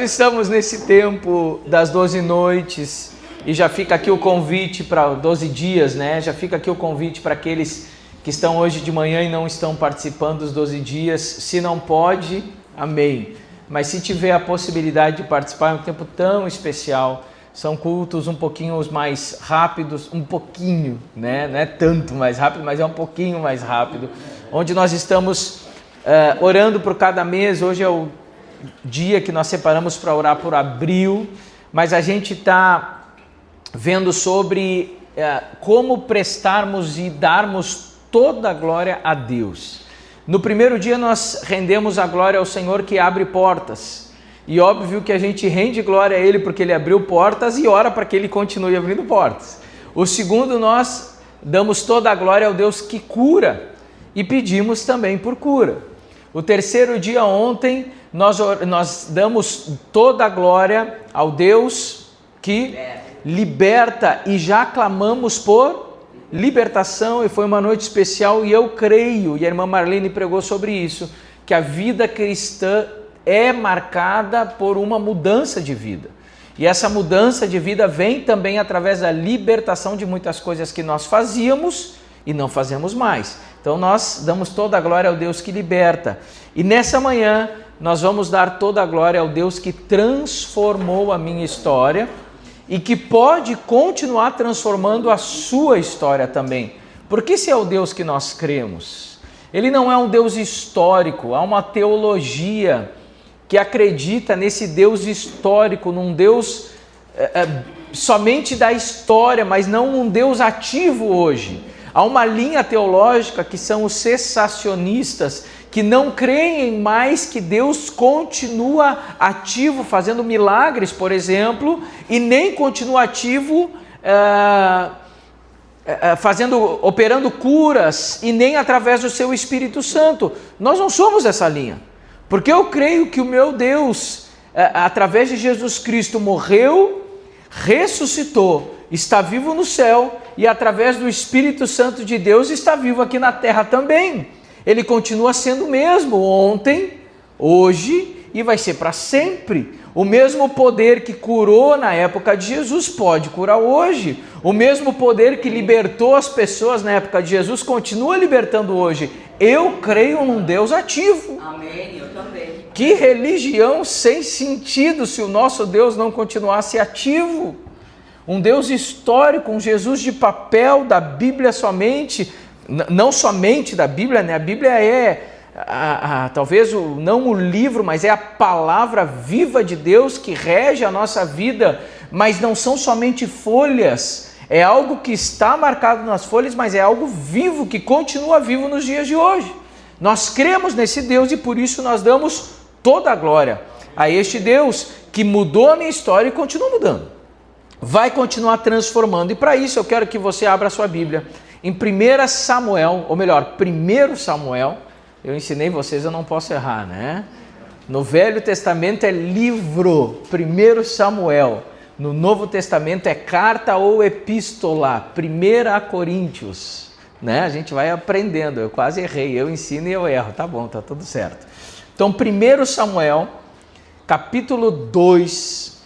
Estamos nesse tempo das 12 noites e já fica aqui o convite para 12 dias, né? Já fica aqui o convite para aqueles que estão hoje de manhã e não estão participando dos 12 dias. Se não pode, amém. Mas se tiver a possibilidade de participar, é um tempo tão especial. São cultos um pouquinho mais rápidos, um pouquinho, né? Não é tanto mais rápido, mas é um pouquinho mais rápido. Onde nós estamos orando por cada mês. Hoje é o dia que nós separamos para orar por abril, mas a gente está vendo sobre como prestarmos e darmos toda a glória a Deus. No primeiro dia nós rendemos a glória ao Senhor que abre portas, e óbvio que a gente rende glória a Ele porque Ele abriu portas e ora para que Ele continue abrindo portas. O segundo, nós damos toda a glória ao Deus que cura e pedimos também por cura. O terceiro dia, ontem, nós damos toda a glória ao Deus que liberta e já clamamos por libertação, e foi uma noite especial, e eu creio, e a irmã Marlene pregou sobre isso, que a vida cristã é marcada por uma mudança de vida. E essa mudança de vida vem também através da libertação de muitas coisas que nós fazíamos e não fazemos mais. Então nós damos toda a glória ao Deus que liberta. E nessa manhã nós vamos dar toda a glória ao Deus que transformou a minha história e que pode continuar transformando a sua história também. Porque esse é o Deus que nós cremos. Ele não é um Deus histórico, há uma teologia que acredita nesse Deus histórico, num Deus somente da história, mas não um Deus ativo hoje. Há uma linha teológica que são os cessacionistas, que não creem mais que Deus continua ativo fazendo milagres, por exemplo, e nem continua ativo operando curas, e nem através do seu Espírito Santo. Nós não somos essa linha, porque eu creio que o meu Deus, através de Jesus Cristo, morreu, ressuscitou, está vivo no céu, e através do Espírito Santo de Deus está vivo aqui na terra também. Ele continua sendo o mesmo ontem, hoje e vai ser para sempre. O mesmo poder que curou na época de Jesus pode curar hoje. O mesmo poder que libertou as pessoas na época de Jesus continua libertando hoje. Eu creio num Deus ativo. Amém, eu também. Que religião sem sentido se o nosso Deus não continuasse ativo. Um Deus histórico, um Jesus de papel, da Bíblia somente, não somente da Bíblia, né? A Bíblia é, talvez não o livro, mas é a palavra viva de Deus que rege a nossa vida, mas não são somente folhas, é algo que está marcado nas folhas, mas é algo vivo, que continua vivo nos dias de hoje. Nós cremos nesse Deus e por isso nós damos toda a glória a este Deus que mudou a minha história e continua mudando. Vai continuar transformando. E para isso eu quero que você abra a sua Bíblia em 1 Samuel, ou melhor, 1 Samuel. Eu ensinei vocês, eu não posso errar, né? No Velho Testamento é livro, 1 Samuel. No Novo Testamento é carta ou epístola, 1 Coríntios. Né? A gente vai aprendendo, eu quase errei, eu ensino e eu erro. Tá bom, tá tudo certo. Então 1 Samuel, capítulo 2,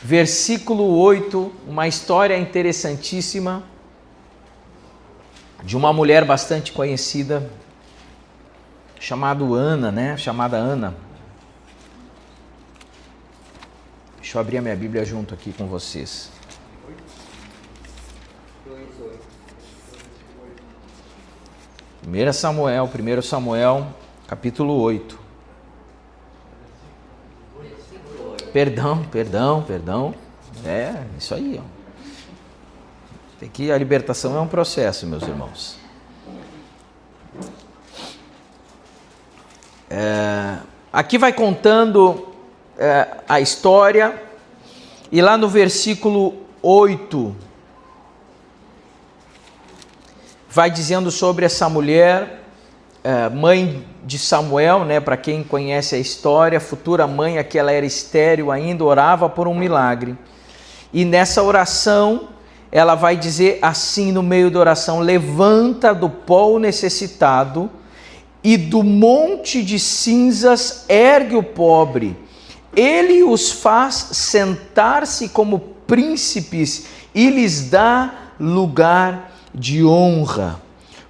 versículo 8, uma história interessantíssima de uma mulher bastante conhecida, chamada Ana. Deixa eu abrir a minha Bíblia junto aqui com vocês. 1 Samuel, capítulo 8. Perdão. É, isso aí, ó. A libertação é um processo, meus irmãos. Aqui vai contando a história, e lá no versículo 8, vai dizendo sobre essa mulher, mãe de Samuel, né? Para quem conhece a história, futura mãe, que ela era estéril ainda, orava por um milagre. E nessa oração, ela vai dizer assim no meio da oração: levanta do pó o necessitado, e do monte de cinzas ergue o pobre, Ele os faz sentar-se como príncipes e lhes dá lugar de honra.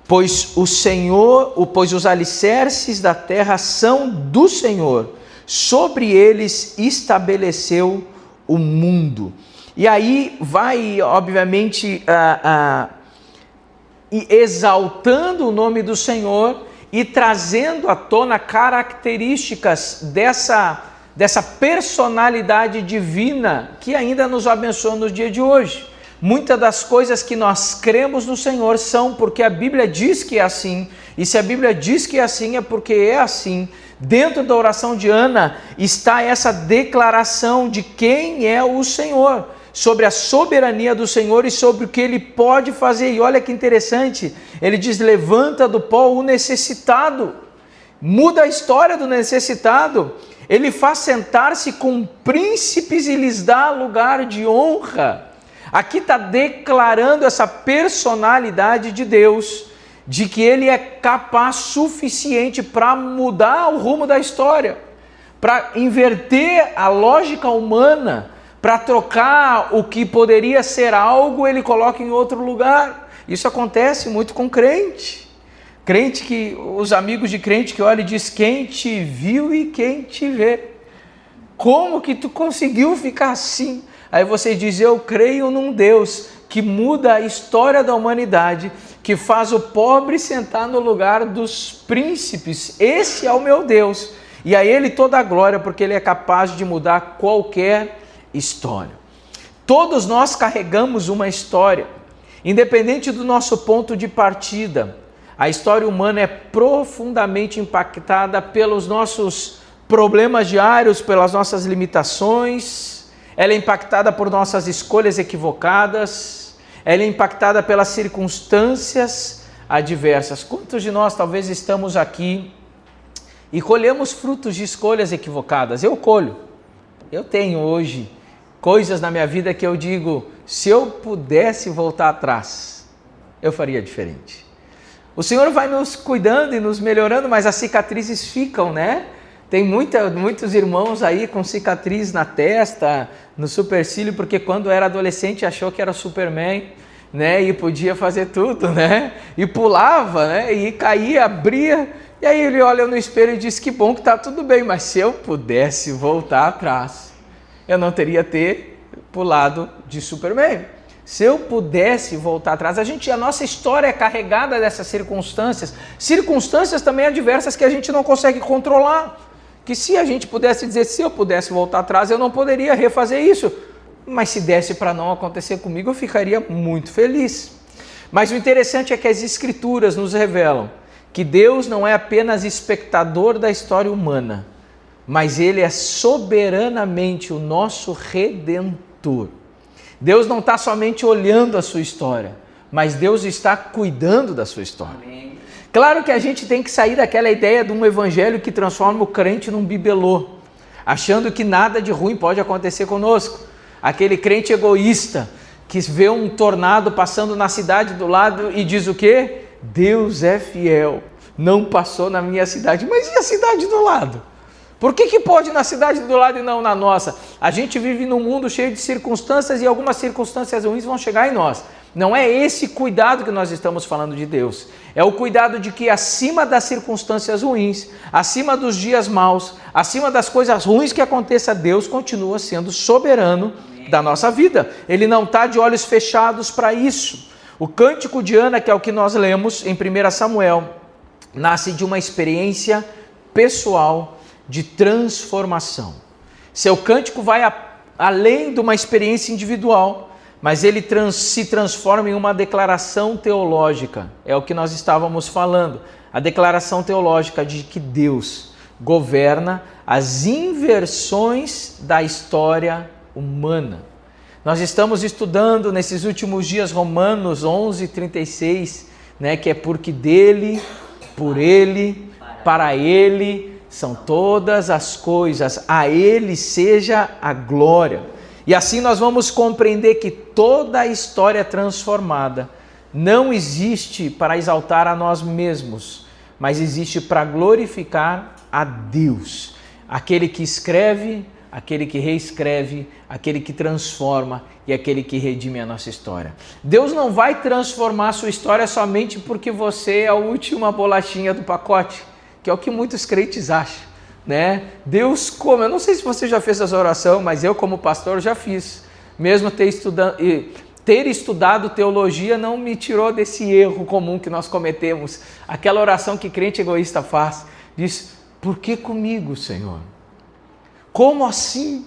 Pois os alicerces da terra são do Senhor, sobre eles estabeleceu o mundo. E aí vai, obviamente, exaltando o nome do Senhor e trazendo à tona características dessa personalidade divina que ainda nos abençoa nos dias de hoje. Muitas das coisas que nós cremos no Senhor são porque a Bíblia diz que é assim, e se a Bíblia diz que é assim, é porque é assim. Dentro da oração de Ana está essa declaração de quem é o Senhor, sobre a soberania do Senhor e sobre o que Ele pode fazer. E olha que interessante, ele diz: levanta do pó o necessitado, muda a história do necessitado, ele faz sentar-se com príncipes e lhes dá lugar de honra. Aqui está declarando essa personalidade de Deus, de que Ele é capaz suficiente para mudar o rumo da história, para inverter a lógica humana, para trocar o que poderia ser algo, Ele coloca em outro lugar. Isso acontece muito com crente. Crente que, os amigos de crente que olham e diz: quem te viu e quem te vê? Como que tu conseguiu ficar assim? Aí você diz: eu creio num Deus que muda a história da humanidade, que faz o pobre sentar no lugar dos príncipes. Esse é o meu Deus. E a Ele toda a glória, porque Ele é capaz de mudar qualquer história. Todos nós carregamos uma história, independente do nosso ponto de partida. A história humana é profundamente impactada pelos nossos problemas diários, pelas nossas limitações. Ela é impactada por nossas escolhas equivocadas, ela é impactada pelas circunstâncias adversas. Quantos de nós talvez estamos aqui e colhemos frutos de escolhas equivocadas? Eu colho. Eu tenho hoje coisas na minha vida que eu digo: se eu pudesse voltar atrás, eu faria diferente. O Senhor vai nos cuidando e nos melhorando, mas as cicatrizes ficam, né? Tem muitos irmãos aí com cicatriz na testa, no supercílio, porque quando era adolescente achou que era Superman, né? E podia fazer tudo, né? E pulava, né? E caía, abria. E aí ele olha no espelho e diz: que bom que está tudo bem, mas se eu pudesse voltar atrás, eu não teria pulado de Superman. Se eu pudesse voltar atrás, a nossa história é carregada dessas circunstâncias também adversas que a gente não consegue controlar. Que se a gente pudesse dizer: se eu pudesse voltar atrás, eu não poderia refazer isso. Mas se desse para não acontecer comigo, eu ficaria muito feliz. Mas o interessante é que as Escrituras nos revelam que Deus não é apenas espectador da história humana, mas Ele é soberanamente o nosso Redentor. Deus não está somente olhando a sua história, mas Deus está cuidando da sua história. Amém. Claro que a gente tem que sair daquela ideia de um evangelho que transforma o crente num bibelô, achando que nada de ruim pode acontecer conosco. Aquele crente egoísta que vê um tornado passando na cidade do lado e diz o quê? Deus é fiel, não passou na minha cidade. Mas e a cidade do lado? Por que pode na cidade do lado e não na nossa? A gente vive num mundo cheio de circunstâncias e algumas circunstâncias ruins vão chegar em nós. Não é esse cuidado que nós estamos falando de Deus. É o cuidado de que acima das circunstâncias ruins, acima dos dias maus, acima das coisas ruins que aconteça, Deus continua sendo soberano da nossa vida. Ele não está de olhos fechados para isso. O cântico de Ana, que é o que nós lemos em 1 Samuel, nasce de uma experiência pessoal de transformação. Seu cântico vai além de uma experiência individual, mas ele se transforma em uma declaração teológica. É o que nós estávamos falando. A declaração teológica de que Deus governa as inversões da história humana. Nós estamos estudando nesses últimos dias Romanos 11:36, né, que é porque dele, por ele, para ele são todas as coisas, a ele seja a glória. E assim nós vamos compreender que toda a história transformada não existe para exaltar a nós mesmos, mas existe para glorificar a Deus, aquele que escreve aquele que reescreve, aquele que transforma e aquele que redime a nossa história. Deus não vai transformar a sua história somente porque você é a última bolachinha do pacote, que é o que muitos crentes acham, né? Deus, como? Eu não sei se você já fez essa oração, mas eu como pastor já fiz. Mesmo ter estudado teologia não me tirou desse erro comum que nós cometemos. Aquela oração que crente egoísta faz, diz: por que comigo, Senhor? Como assim?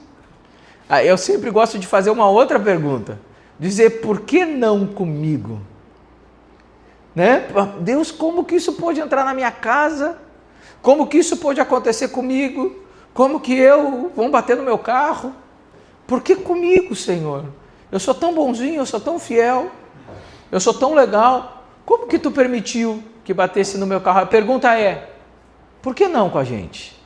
Eu sempre gosto de fazer uma outra pergunta, dizer: por que não comigo? Né? Deus, como que isso pode entrar na minha casa? Como que isso pode acontecer comigo? Como que vão bater no meu carro? Por que comigo, Senhor? Eu sou tão bonzinho, eu sou tão fiel, eu sou tão legal. Como que tu permitiu que batesse no meu carro? A pergunta é: por que não com a gente?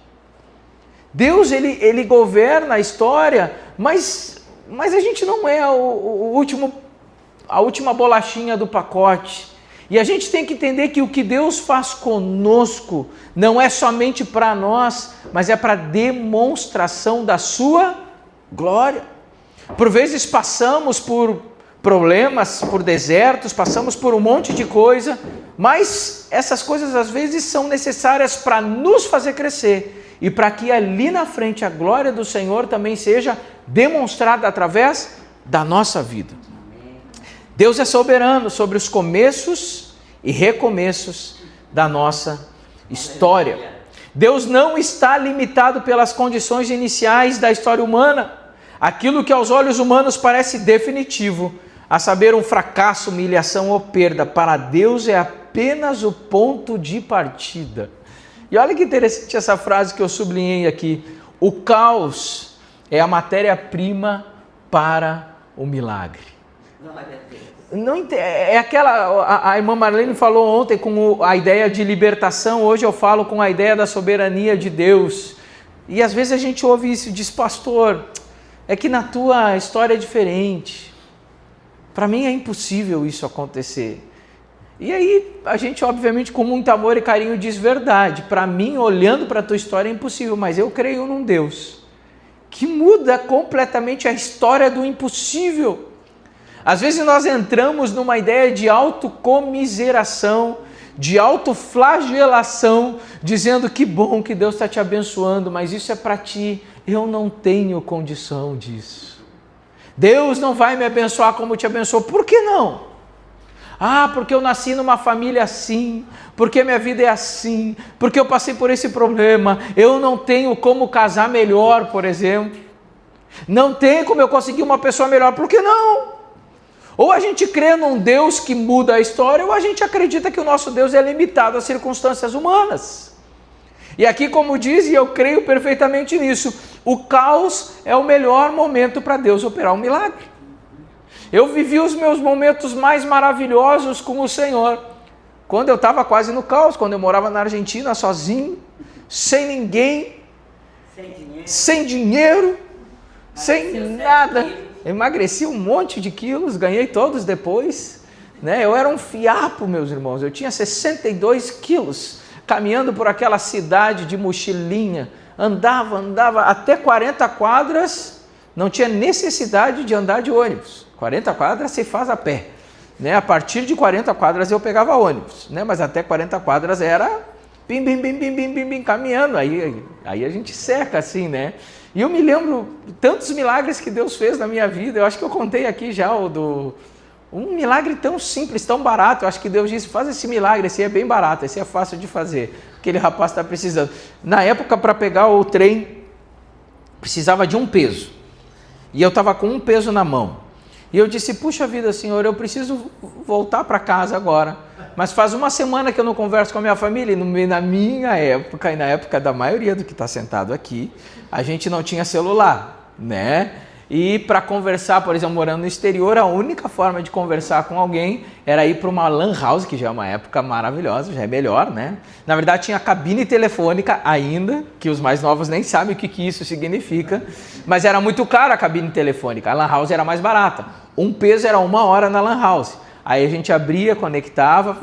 Deus, ele governa a história, mas a gente não é a última bolachinha do pacote. E a gente tem que entender que o que Deus faz conosco não é somente para nós, mas é para demonstração da sua glória. Por vezes passamos por problemas, por desertos, passamos por um monte de coisa, mas essas coisas às vezes são necessárias para nos fazer crescer e para que ali na frente a glória do Senhor também seja demonstrada através da nossa vida. Deus é soberano sobre os começos e recomeços da nossa história. Deus não está limitado pelas condições iniciais da história humana. Aquilo que aos olhos humanos parece definitivo, a saber, um fracasso, humilhação ou perda, para Deus é apenas o ponto de partida. E olha que interessante essa frase que eu sublinhei aqui: o caos é a matéria-prima para o milagre. Não, é aquela, a irmã Marlene falou ontem com a ideia de libertação, hoje eu falo com a ideia da soberania de Deus. E às vezes a gente ouve isso e diz: pastor, é que na tua história é diferente. Para mim é impossível isso acontecer. E aí a gente, obviamente, com muito amor e carinho diz: verdade, para mim, olhando para a tua história é impossível, mas eu creio num Deus que muda completamente a história do impossível. Às vezes nós entramos numa ideia de autocomiseração, de autoflagelação, dizendo: que bom que Deus está te abençoando, mas isso é para ti, eu não tenho condição disso. Deus não vai me abençoar como te abençoou. Por que não? Ah, porque eu nasci numa família assim, porque minha vida é assim, porque eu passei por esse problema, eu não tenho como casar melhor, por exemplo. Não tem como eu conseguir uma pessoa melhor. Por que não? Ou a gente crê num Deus que muda a história, ou a gente acredita que o nosso Deus é limitado às circunstâncias humanas. E aqui, como diz, e eu creio perfeitamente nisso, o caos é o melhor momento para Deus operar um milagre. Eu vivi os meus momentos mais maravilhosos com o Senhor quando eu estava quase no caos, quando eu morava na Argentina sozinho, sem ninguém, sem dinheiro, sem nada. Emagreci um monte de quilos, ganhei todos depois, né? Eu era um fiapo, meus irmãos, eu tinha 62 quilos, caminhando por aquela cidade de mochilinha, andava até 40 quadras, não tinha necessidade de andar de ônibus, 40 quadras você faz a pé, né? A partir de 40 quadras eu pegava ônibus, né? Mas até 40 quadras era bim, caminhando, aí a gente seca assim, né? E eu me lembro tantos milagres que Deus fez na minha vida. Eu acho que eu contei aqui já um milagre tão simples, tão barato. Eu acho que Deus disse: faz esse milagre, esse é bem barato, esse é fácil de fazer. Aquele rapaz está precisando. Na época, para pegar o trem, precisava de um peso. E eu estava com um peso na mão. E eu disse: puxa vida, Senhor, eu preciso voltar para casa agora. Mas faz uma semana que eu não converso com a minha família. E na minha época, e na época da maioria do que está sentado aqui, a gente não tinha celular, né? E para conversar, por exemplo, morando no exterior, a única forma de conversar com alguém era ir para uma lan house, que já é uma época maravilhosa, já é melhor, né? Na verdade tinha cabine telefônica ainda, que os mais novos nem sabem o que isso significa, mas era muito caro a cabine telefônica, a lan house era mais barata. Um peso era 1 hora na lan house. Aí a gente abria, conectava,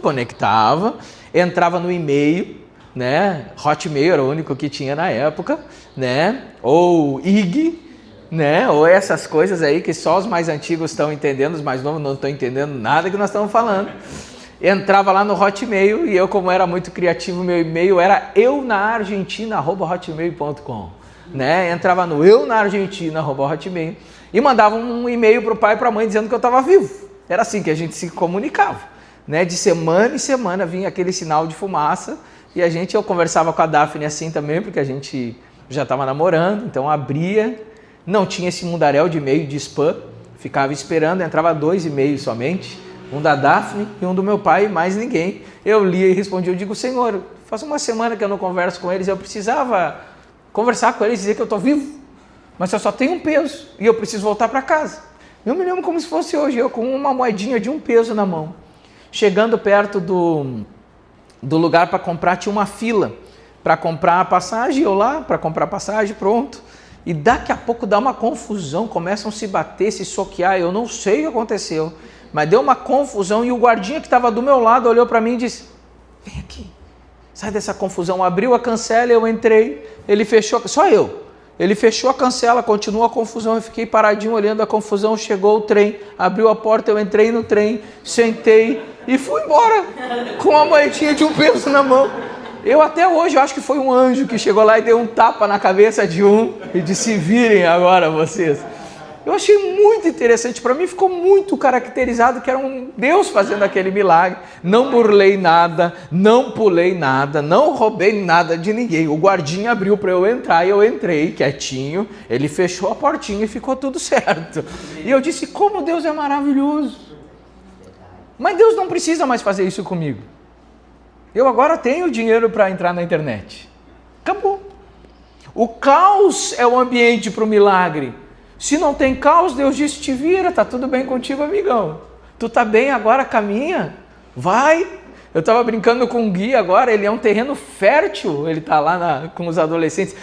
conectava, entrava no e-mail, né? Hotmail era o único que tinha na época, né? Ou IG, né? Ou essas coisas aí que só os mais antigos estão entendendo, os mais novos não estão entendendo nada que nós estamos falando. Entrava lá no Hotmail e eu, como era muito criativo, meu e-mail era eunaargentina@hotmail.com, né? Entrava no eunaargentina@hotmail e mandava um e-mail para o pai e para a mãe dizendo que eu estava vivo. Era assim que a gente se comunicava, né? De semana em semana vinha aquele sinal de fumaça e eu conversava com a Daphne assim também, porque a gente já estava namorando, então abria, não tinha esse mundaréu de e-mail de spam, ficava esperando, entrava 2 e-mails somente, um da Daphne e um do meu pai, mais ninguém. Eu lia e respondia, eu digo, Senhor, faz uma semana que eu não converso com eles, eu precisava conversar com eles e dizer que eu estou vivo, mas eu só tenho um peso e eu preciso voltar para casa. Eu me lembro como se fosse hoje, eu com uma moedinha de 1 peso na mão. Chegando perto do lugar para comprar, tinha uma fila para comprar a passagem, eu lá para comprar a passagem, pronto. E daqui a pouco dá uma confusão, começam a se bater, se soquear, eu não sei o que aconteceu, mas deu uma confusão e o guardinha que estava do meu lado olhou para mim e disse, vem aqui, sai dessa confusão. Abriu a cancela, eu entrei, ele fechou, só eu. Ele fechou a cancela, continuou a confusão, eu fiquei paradinho olhando a confusão, chegou o trem, abriu a porta, eu entrei no trem, sentei e fui embora com a moedinha de 1 peso na mão. Eu até hoje, eu acho que foi um anjo que chegou lá e deu um tapa na cabeça de um e disse, virem agora vocês. Eu achei muito interessante, para mim ficou muito caracterizado que era um Deus fazendo aquele milagre. Não burlei nada, não pulei nada, não roubei nada de ninguém. O guardinha abriu para eu entrar e eu entrei quietinho, ele fechou a portinha e ficou tudo certo. E eu disse, como Deus é maravilhoso. Mas Deus não precisa mais fazer isso comigo. Eu agora tenho dinheiro para entrar na internet. Acabou. O caos é o ambiente para o milagre. Se não tem caos, Deus disse, te vira, tá tudo bem contigo, amigão. Tu tá bem agora, caminha, vai. Eu estava brincando com o Gui agora, ele é um terreno fértil, ele tá lá com os adolescentes.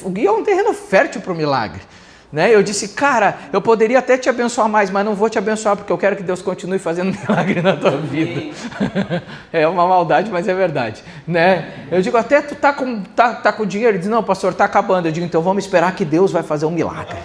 O Gui é um terreno fértil para o milagre. Né? Eu disse, cara, eu poderia até te abençoar mais, mas não vou te abençoar porque eu quero que Deus continue fazendo milagre na tua vida. É uma maldade, mas é verdade. Né? Eu digo, até tu tá com dinheiro? Ele diz, não, pastor, tá acabando. Eu digo, então vamos esperar que Deus vai fazer um milagre.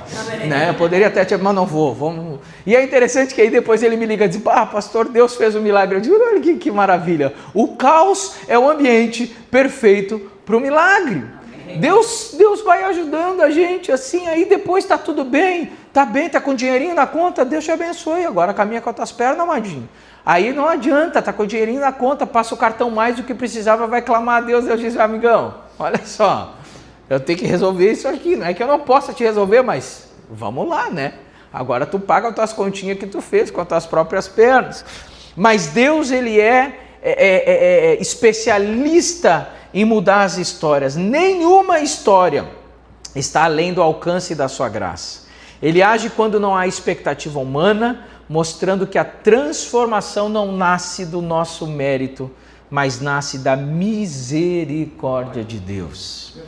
Né? Eu poderia até te mas não vou. Vamos. E é interessante que aí depois ele me liga e diz, pastor, Deus fez um milagre. Eu digo, olha que maravilha. O caos é o ambiente perfeito para o milagre. Deus vai ajudando a gente assim, aí depois está tudo bem, tá com dinheirinho na conta, Deus te abençoe, agora caminha com as tuas pernas, amadinho. Aí não adianta, tá com dinheirinho na conta, passa o cartão mais do que precisava, vai clamar a Deus, Deus diz, amigão, olha só, eu tenho que resolver isso aqui, não é que eu não possa te resolver, mas vamos lá, né? Agora tu paga as tuas continhas que tu fez com as tuas próprias pernas. Mas Deus, ele é especialista em mudar as histórias. Nenhuma história está além do alcance da sua graça. Ele age quando não há expectativa humana, mostrando que a transformação não nasce do nosso mérito, mas nasce da misericórdia de Deus.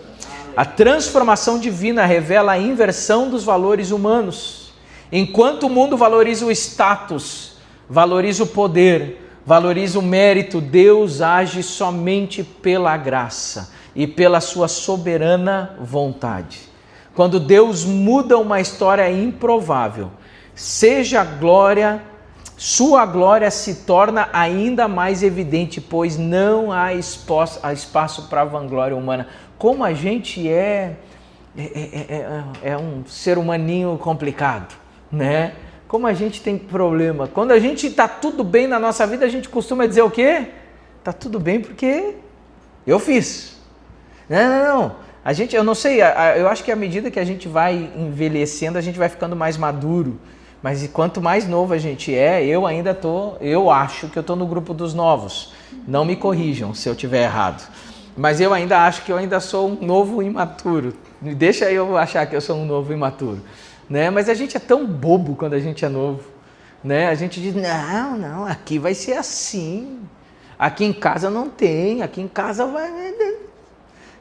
A transformação divina revela a inversão dos valores humanos. Enquanto o mundo valoriza o status, valoriza o poder, valoriza o mérito, Deus age somente pela graça e pela sua soberana vontade. Quando Deus muda uma história improvável, sua glória se torna ainda mais evidente, pois não há espaço para a vanglória humana. Como a gente é um ser humaninho complicado, né? Como a gente tem problema. Quando a gente está tudo bem na nossa vida, a gente costuma dizer o quê? Está tudo bem porque eu fiz. Não. Eu não sei, eu acho que à medida que a gente vai envelhecendo, a gente vai ficando mais maduro. Mas quanto mais novo a gente eu acho que eu estou no grupo dos novos. Não me corrijam se eu estiver errado. Mas eu ainda acho que eu ainda sou um novo imaturo. Deixa eu achar que eu sou um novo imaturo. Né? Mas a gente é tão bobo quando a gente é novo, né? A gente diz, não, aqui vai ser assim, aqui em casa não tem, aqui em casa vai...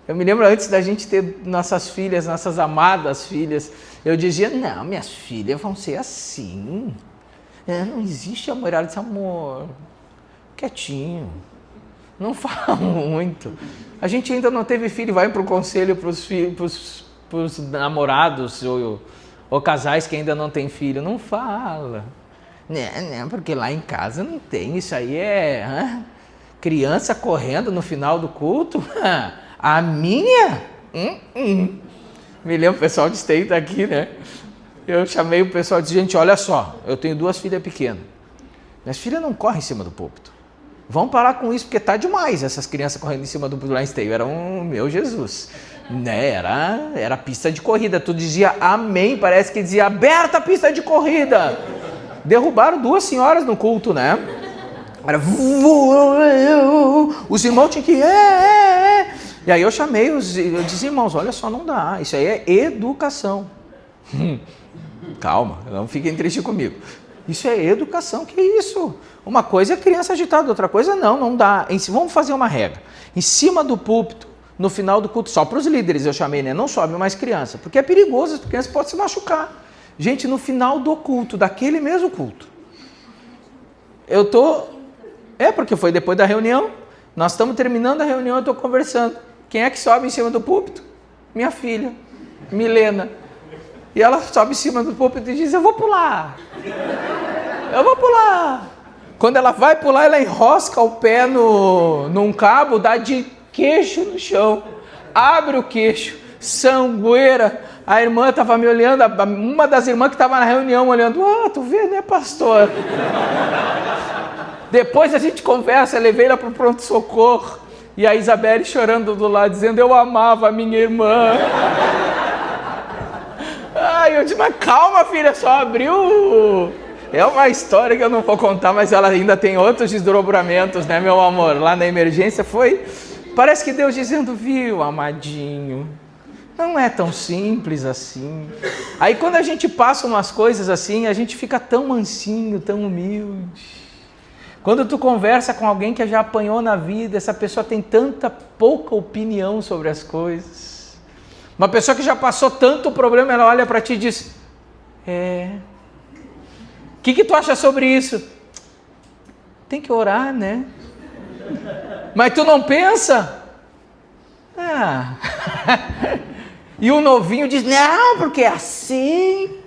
Eu me lembro antes da gente ter nossas filhas, nossas amadas filhas, eu dizia, não, minhas filhas vão ser assim, não existe amor, ela disse, amor, quietinho, Não falam muito. A gente ainda não teve filho, vai para o conselho para os namorados ou casais que ainda não têm filho. Não fala. Não, porque lá em casa não tem. Isso aí é criança correndo no final do culto. A minha? Me lembro, o pessoal de Esteio está aqui, né? Eu chamei o pessoal e disse, gente, olha só, eu tenho 2 filhas pequenas. Minhas filhas não correm em cima do púlpito. Vamos parar com isso, porque tá demais essas crianças correndo em cima do púlpito lá em Esteio. Era meu Jesus. Né? Era pista de corrida. Tu dizia amém, parece que dizia aberta a pista de corrida. Derrubaram 2 senhoras no culto, né? Era... Os irmãos tinham que... E aí eu chamei, eu disse, irmãos, olha só, não dá. Isso aí é educação. Calma, não fiquem tristes comigo. Isso é educação, que isso? Uma coisa é criança agitada, outra coisa não dá. Vamos fazer uma regra. Em cima do púlpito, no final do culto, só para os líderes eu chamei, né? Não sobe mais criança, porque é perigoso, as crianças podem se machucar. Gente, no final do culto, daquele mesmo culto, porque foi depois da reunião, nós estamos terminando a reunião, eu estou conversando. Quem é que sobe em cima do púlpito? Minha filha, Milena. E ela sobe em cima do púlpito e diz, eu vou pular. Quando ela vai pular, ela enrosca o pé num cabo, dá de queixo no chão, abre o queixo, sangueira. A irmã estava me olhando, uma das irmãs que estava na reunião olhando, tu vê, né, pastor? Depois a gente conversa, eu levei ela para o pronto-socorro, e a Isabelle chorando do lado, dizendo, eu amava a minha irmã. Eu disse, mas calma, filha, só abriu. É uma história que eu não vou contar, mas ela ainda tem outros desdobramentos, né, meu amor? Lá na emergência parece que Deus dizendo, viu, amadinho, não é tão simples assim. Aí quando a gente passa umas coisas assim, a gente fica tão mansinho, tão humilde. Quando tu conversa com alguém que já apanhou na vida, essa pessoa tem tanta pouca opinião sobre as coisas. Uma pessoa que já passou tanto problema, ela olha para ti e diz, o que tu acha sobre isso? Tem que orar, né? Mas tu não pensa? E o novinho diz, não, porque é assim,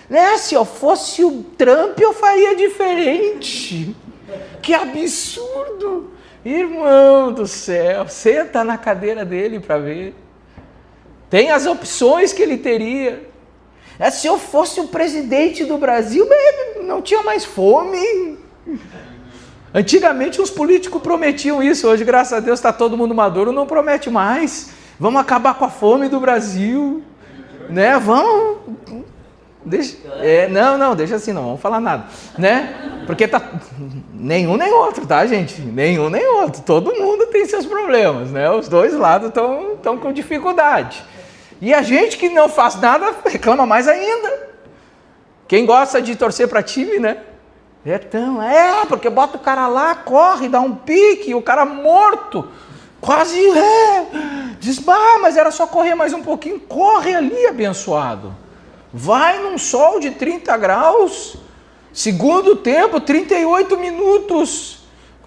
né? Se eu fosse o Trump, eu faria diferente. Que absurdo! Irmão do céu, senta na cadeira dele para ver. Tem as opções que ele teria. Se eu fosse o presidente do Brasil, não tinha mais fome. Antigamente os políticos prometiam isso, hoje graças a Deus está todo mundo maduro, não promete mais. Vamos acabar com a fome do Brasil, né? Vamos... Deixa assim, não vamos falar nada, né? Porque tá nenhum nem outro, tá, gente? Nenhum nem outro. Todo mundo tem seus problemas, né? Os dois lados estão com dificuldade. E a gente que não faz nada reclama mais ainda. Quem gosta de torcer para time, né? Porque bota o cara lá, corre, dá um pique, o cara morto, quase diz, mas era só correr mais um pouquinho. Corre ali, abençoado. Vai num sol de 30 graus, segundo tempo, 38 minutos.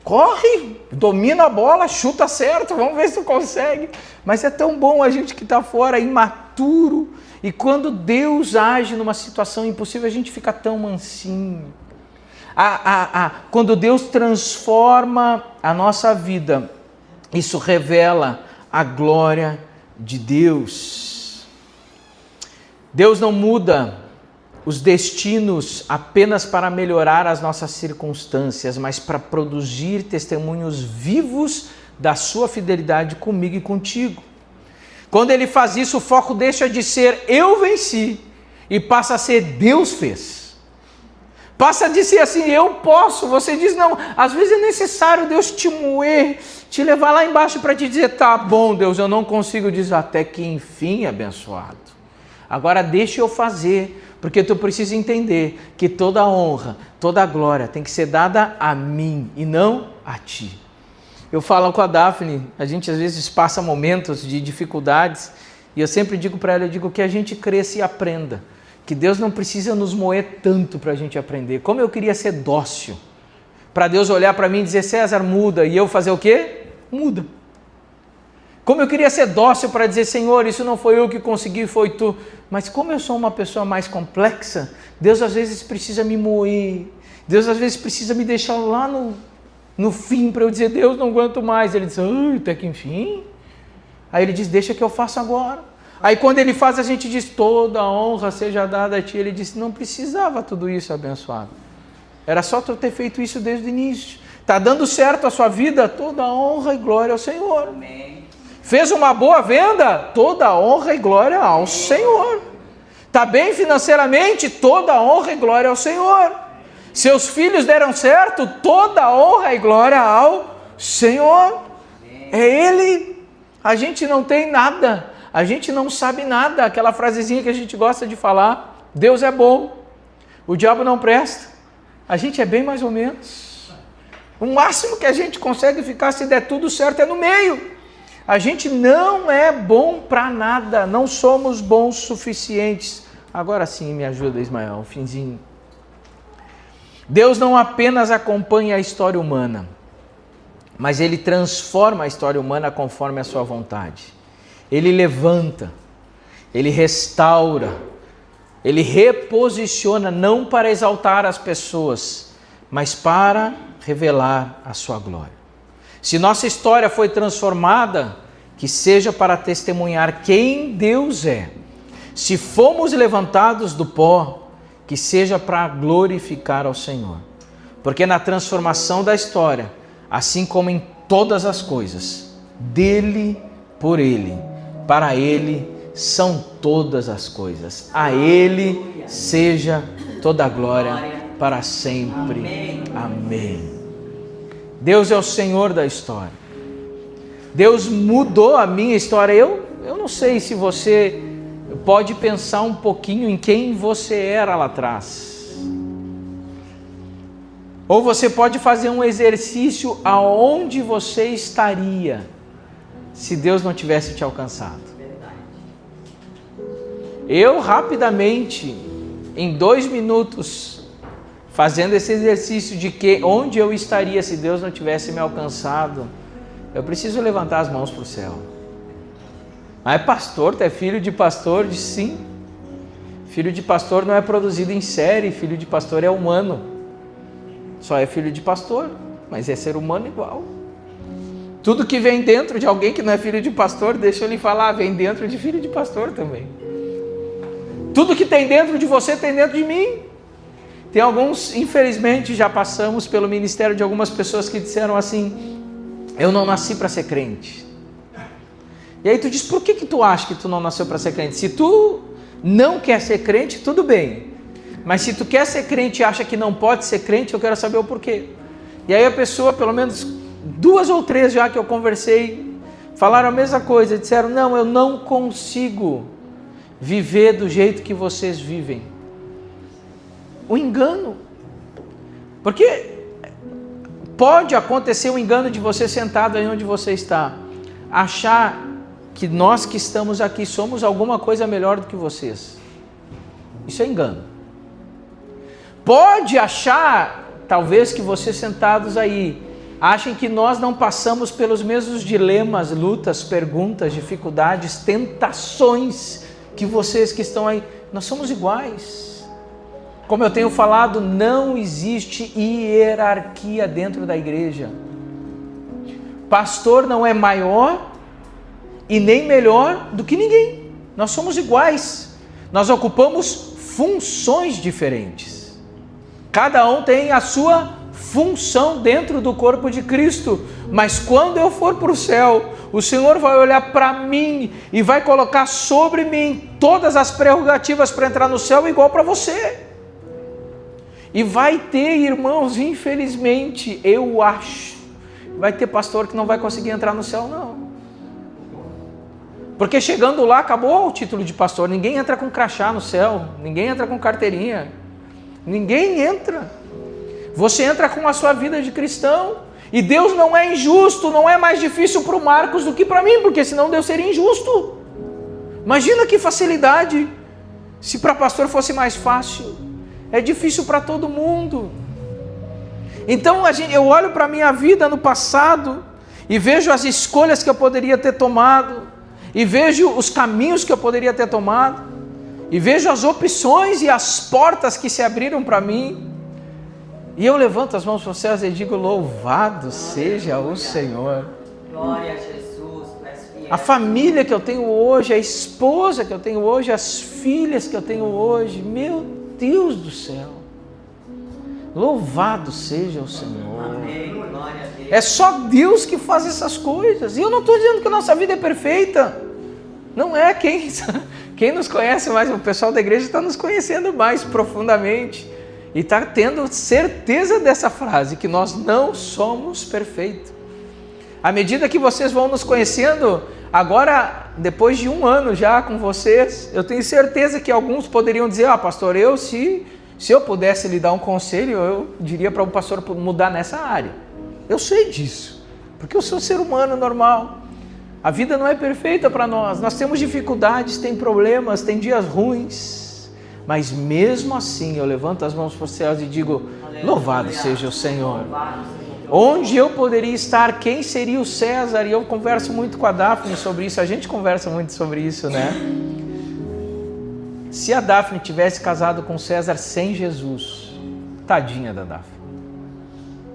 Corre, domina a bola, chuta certo, vamos ver se tu consegue. Mas é tão bom a gente que está fora, imaturo. E quando Deus age numa situação impossível, a gente fica tão mansinho. Quando Deus transforma a nossa vida, isso revela a glória de Deus. Deus não muda os destinos apenas para melhorar as nossas circunstâncias, mas para produzir testemunhos vivos da sua fidelidade comigo e contigo. Quando Ele faz isso, o foco deixa de ser eu venci e passa a ser Deus fez. Passa de ser assim, eu posso. Você diz, não, às vezes é necessário Deus te moer, te levar lá embaixo para te dizer, tá bom, Deus, eu não consigo dizer, até que enfim, abençoado. Agora deixa eu fazer, porque tu precisa entender que toda a honra, toda a glória tem que ser dada a mim e não a ti. Eu falo com a Daphne, a gente às vezes passa momentos de dificuldades e eu sempre digo para ela, que a gente cresça e aprenda, que Deus não precisa nos moer tanto para a gente aprender. Como eu queria ser dócil, para Deus olhar para mim e dizer, César, muda, e eu fazer o quê? muda. Como eu queria ser dócil para dizer, Senhor, isso não foi eu que consegui, foi Tu. Mas como eu sou uma pessoa mais complexa, Deus às vezes precisa me moer. Deus às vezes precisa me deixar lá no fim para eu dizer, Deus, não aguento mais. Ele diz, até que enfim. Aí Ele diz, deixa que eu faço agora. Aí quando Ele faz, a gente diz, toda a honra seja dada a Ti. Ele diz, não precisava tudo isso, abençoado. Era só Tu ter feito isso desde o início. Está dando certo a sua vida? Toda a honra e glória ao Senhor. Amém. Fez uma boa venda? Toda a honra e glória ao Senhor. Está bem financeiramente? Toda a honra e glória ao Senhor. Seus filhos deram certo? Toda a honra e glória ao Senhor. É Ele. A gente não tem nada. A gente não sabe nada. Aquela frasezinha que a gente gosta de falar. Deus é bom. O diabo não presta. A gente é bem mais ou menos. O máximo que a gente consegue ficar, se der tudo certo, é no meio. A gente não é bom para nada, não somos bons suficientes. Agora sim, me ajuda, Ismael, um finzinho. Deus não apenas acompanha a história humana, mas Ele transforma a história humana conforme a sua vontade. Ele levanta, Ele restaura, Ele reposiciona, não para exaltar as pessoas, mas para revelar a sua glória. Se nossa história foi transformada, que seja para testemunhar quem Deus é. Se fomos levantados do pó, que seja para glorificar ao Senhor. Porque na transformação da história, assim como em todas as coisas, dele, por Ele, para Ele são todas as coisas. A Ele seja toda a glória para sempre. Amém. Deus é o Senhor da história. Deus mudou a minha história. Eu não sei se você pode pensar um pouquinho em quem você era lá atrás. Ou você pode fazer um exercício aonde você estaria se Deus não tivesse te alcançado. Eu rapidamente, em 2 minutos, fazendo esse exercício de que onde eu estaria se Deus não tivesse me alcançado, eu preciso levantar as mãos para o céu. Mas pastor, tu é filho de pastor? Diz sim. Filho de pastor não é produzido em série, filho de pastor é humano. Só é filho de pastor, mas é ser humano igual. Tudo que vem dentro de alguém que não é filho de pastor, deixa eu lhe falar, vem dentro de filho de pastor também. Tudo que tem dentro de você tem dentro de mim. Tem alguns, infelizmente, já passamos pelo ministério de algumas pessoas que disseram assim, eu não nasci para ser crente. E aí tu diz, por que tu acha que tu não nasceu para ser crente? Se tu não quer ser crente, tudo bem. Mas se tu quer ser crente e acha que não pode ser crente, eu quero saber o porquê. E aí a pessoa, pelo menos 2 ou 3 já que eu conversei, falaram a mesma coisa, disseram, não, eu não consigo viver do jeito que vocês vivem. O engano. Porque pode acontecer o engano de você sentado aí onde você está, achar que nós que estamos aqui somos alguma coisa melhor do que vocês. Isso é engano. Pode achar, talvez, que vocês sentados aí achem que nós não passamos pelos mesmos dilemas, lutas, perguntas, dificuldades, tentações que vocês que estão aí. Nós somos iguais. Como eu tenho falado, não existe hierarquia dentro da igreja. Pastor não é maior e nem melhor do que ninguém. Nós somos iguais. Nós ocupamos funções diferentes. Cada um tem a sua função dentro do corpo de Cristo. Mas quando eu for para o céu, o Senhor vai olhar para mim e vai colocar sobre mim todas as prerrogativas para entrar no céu igual para você. E vai ter, irmãos, infelizmente, eu acho, vai ter pastor que não vai conseguir entrar no céu, não. Porque chegando lá, acabou o título de pastor. Ninguém entra com crachá no céu, ninguém entra com carteirinha, ninguém entra. Você entra com a sua vida de cristão. E Deus não é injusto, não é mais difícil para o Marcos do que para mim, porque senão Deus seria injusto. Imagina que facilidade, se para pastor fosse mais fácil. É difícil para todo mundo. Então eu olho para a minha vida no passado e vejo as escolhas que eu poderia ter tomado, e vejo os caminhos que eu poderia ter tomado, e vejo as opções e as portas que se abriram para mim, e eu levanto as mãos para os céus e digo: louvado seja o Senhor. Glória a Jesus. A família que eu tenho hoje, a esposa que eu tenho hoje, as filhas que eu tenho hoje, meu Deus do céu, louvado seja o Senhor. Amém. Glória a Deus. É só Deus que faz essas coisas. E eu não estou dizendo que a nossa vida é perfeita. Não é. Quem nos conhece mais, o pessoal da igreja está nos conhecendo mais profundamente e está tendo certeza dessa frase, que nós não somos perfeitos. À medida que vocês vão nos conhecendo, agora, depois de 1 ano já com vocês, eu tenho certeza que alguns poderiam dizer: pastor, se eu pudesse lhe dar um conselho, eu diria para o pastor mudar nessa área. Eu sei disso, porque eu sou um ser humano normal. A vida não é perfeita para nós temos dificuldades, tem problemas, tem dias ruins, mas mesmo assim eu levanto as mãos para os céus e digo: louvado seja o Senhor. Onde eu poderia estar? Quem seria o César? E eu converso muito com a Daphne sobre isso, a gente conversa muito sobre isso, né? Se a Daphne tivesse casado com César sem Jesus, tadinha da Daphne.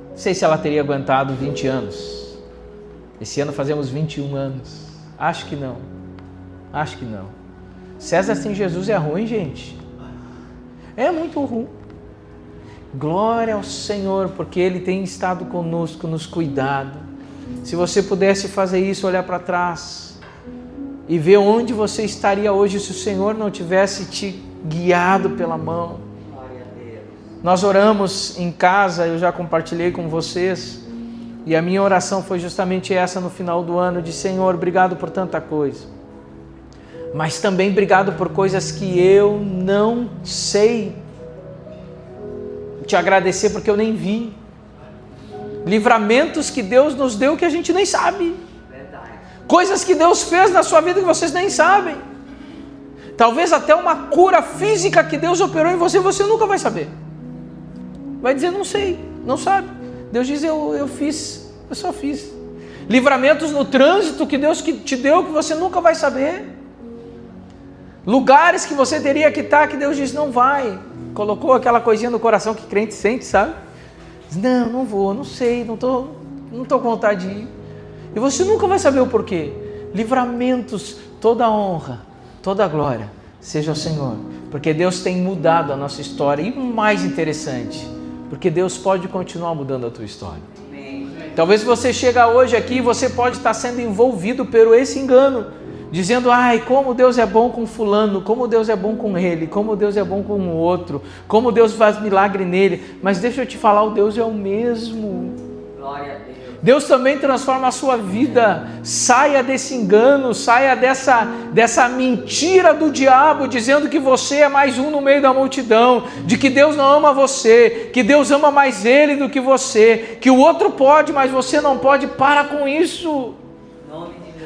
Não sei se ela teria aguentado 20 anos. Esse ano fazemos 21 anos. Acho que não. César sem Jesus é ruim, gente. É muito ruim. Glória ao Senhor, porque Ele tem estado conosco, nos cuidado. Se você pudesse fazer isso, olhar para trás e ver onde você estaria hoje se o Senhor não tivesse te guiado pela mão. Glória a Deus. Nós oramos em casa, eu já compartilhei com vocês, e a minha oração foi justamente essa no final do ano, de: Senhor, obrigado por tanta coisa, mas também obrigado por coisas que eu não sei te agradecer porque eu nem vi. Livramentos que Deus nos deu que a gente nem sabe. Verdade. Coisas que Deus fez na sua vida que vocês nem sabem. Talvez até uma cura física que Deus operou em você, você nunca vai saber. Vai dizer: não sei, não sabe. Deus diz: eu fiz, eu só fiz. Livramentos no trânsito que Deus te deu que você nunca vai saber. Lugares que você teria que estar que Deus diz: não vai. Colocou aquela coisinha no coração que crente sente, sabe? Diz: não vou, não sei, não tô com vontade de ir. E você nunca vai saber o porquê. Livramentos, toda honra, toda glória seja ao Senhor, porque Deus tem mudado a nossa história. E o mais interessante, porque Deus pode continuar mudando a tua história. Amém. Talvez você chega hoje aqui e você pode estar sendo envolvido por esse engano, dizendo: ai, como Deus é bom com fulano, como Deus é bom com ele, como Deus é bom com o outro, como Deus faz milagre nele. Mas deixa eu te falar, o Deus é o mesmo. Glória a Deus. Deus também transforma a sua vida. Saia desse engano, saia dessa mentira do diabo, dizendo que você é mais um no meio da multidão, de que Deus não ama você, que Deus ama mais ele do que você, que o outro pode, mas você não pode. Para com isso.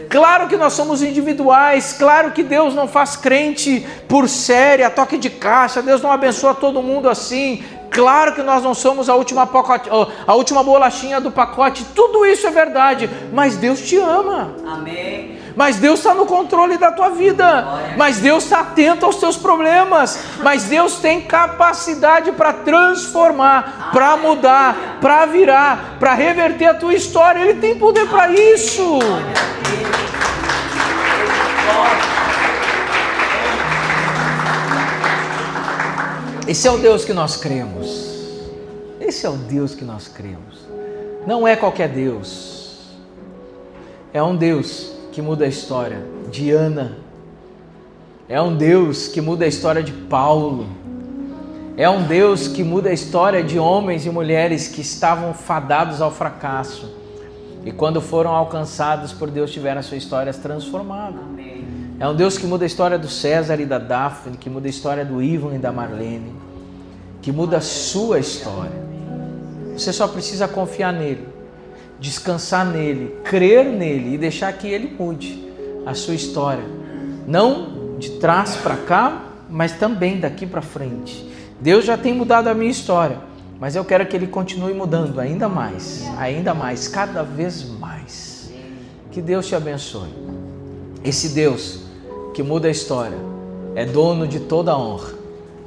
Claro que nós somos individuais, claro que Deus não faz crente por série, a toque de caixa, Deus não abençoa todo mundo assim, claro que nós não somos a última bolachinha do pacote, tudo isso é verdade, mas Deus te ama. Amém. Mas Deus está no controle da tua vida, mas Deus está atento aos teus problemas, mas Deus tem capacidade para transformar, para mudar, para virar, para reverter a tua história. Ele tem poder para isso. Esse é o Deus que nós cremos. Esse é o Deus que nós cremos. Não é qualquer Deus. É um Deus que muda a história de Ana. É um Deus que muda a história de Paulo. É um Deus que muda a história de homens e mulheres que estavam fadados ao fracasso. E quando foram alcançados por Deus, tiveram as suas histórias transformadas. Amém. É um Deus que muda a história do César e da Daphne, que muda a história do Ivan e da Marlene, que muda a sua história. Você só precisa confiar nele, descansar nele, crer nele e deixar que ele mude a sua história. Não de trás para cá, mas também daqui para frente. Deus já tem mudado a minha história, mas eu quero que ele continue mudando ainda mais, cada vez mais. Que Deus te abençoe. Esse Deus que muda a história é dono de toda a honra,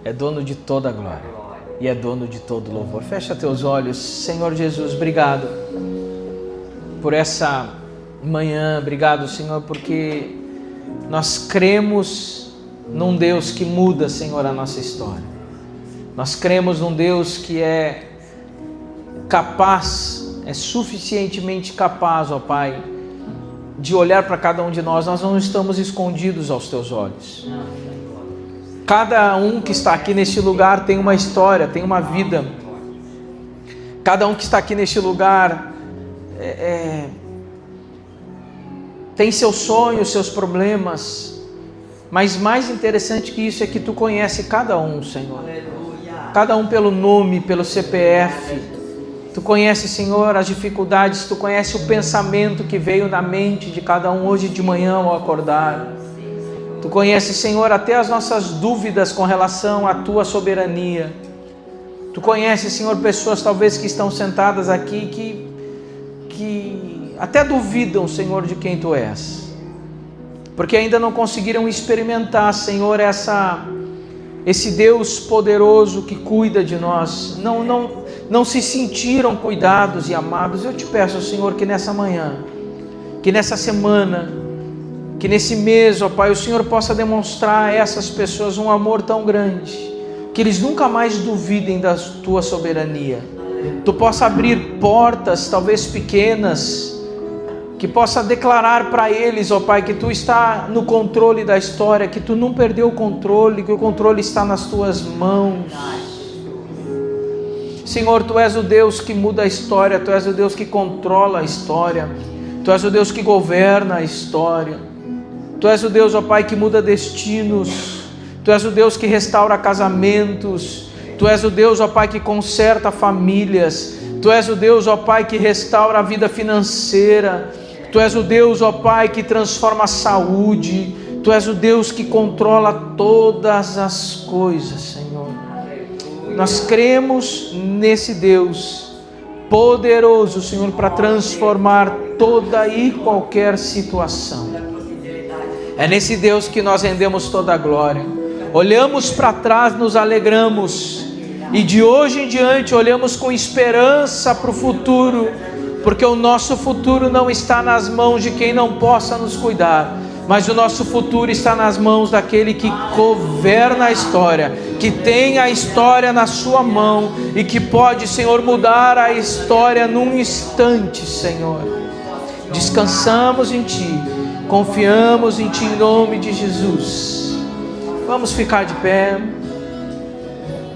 é dono de toda a glória e é dono de todo louvor. Fecha teus olhos. Senhor Jesus, obrigado por essa manhã. Obrigado, Senhor, porque nós cremos num Deus que muda, Senhor, a nossa história. Nós cremos num Deus que é capaz, é suficientemente capaz, ó Pai, de olhar para cada um de nós. Nós não estamos escondidos aos teus olhos. Cada um que está aqui neste lugar tem uma história, tem uma vida. Cada um que está aqui neste lugar tem seus sonhos, seus problemas. Mas mais interessante que isso é que tu conhece cada um, Senhor. Cada um pelo nome, pelo CPF. Tu conhece, Senhor, as dificuldades. Tu conhece o pensamento que veio na mente de cada um hoje de manhã ao acordar. Tu conheces, Senhor, até as nossas dúvidas com relação à Tua soberania. Tu conheces, Senhor, pessoas talvez que estão sentadas aqui que até duvidam, Senhor, de quem Tu és. Porque ainda não conseguiram experimentar, Senhor, esse Deus poderoso que cuida de nós. Não se sentiram cuidados e amados. Eu te peço, Senhor, que nessa manhã, que nessa semana, que nesse mês, ó Pai, o Senhor possa demonstrar a essas pessoas um amor tão grande, que eles nunca mais duvidem da Tua soberania. Tu possa abrir portas, talvez pequenas, que possa declarar para eles, ó Pai, que Tu está no controle da história, que Tu não perdeu o controle, que o controle está nas Tuas mãos. Senhor, Tu és o Deus que muda a história, Tu és o Deus que controla a história, Tu és o Deus que governa a história. Tu és o Deus, ó Pai, que muda destinos. Tu és o Deus que restaura casamentos. Tu és o Deus, ó Pai, que conserta famílias. Tu és o Deus, ó Pai, que restaura a vida financeira. Tu és o Deus, ó Pai, que transforma a saúde. Tu és o Deus que controla todas as coisas, Senhor. Nós cremos nesse Deus poderoso, Senhor, para transformar toda e qualquer situação. É nesse Deus que nós rendemos toda a glória. Olhamos para trás, nos alegramos, e de hoje em diante olhamos com esperança para o futuro, porque o nosso futuro não está nas mãos de quem não possa nos cuidar, mas o nosso futuro está nas mãos daquele que governa a história, que tem a história na sua mão e que pode, Senhor, mudar a história num instante, Senhor. Descansamos em Ti, confiamos em Ti em nome de Jesus. Vamos ficar de pé.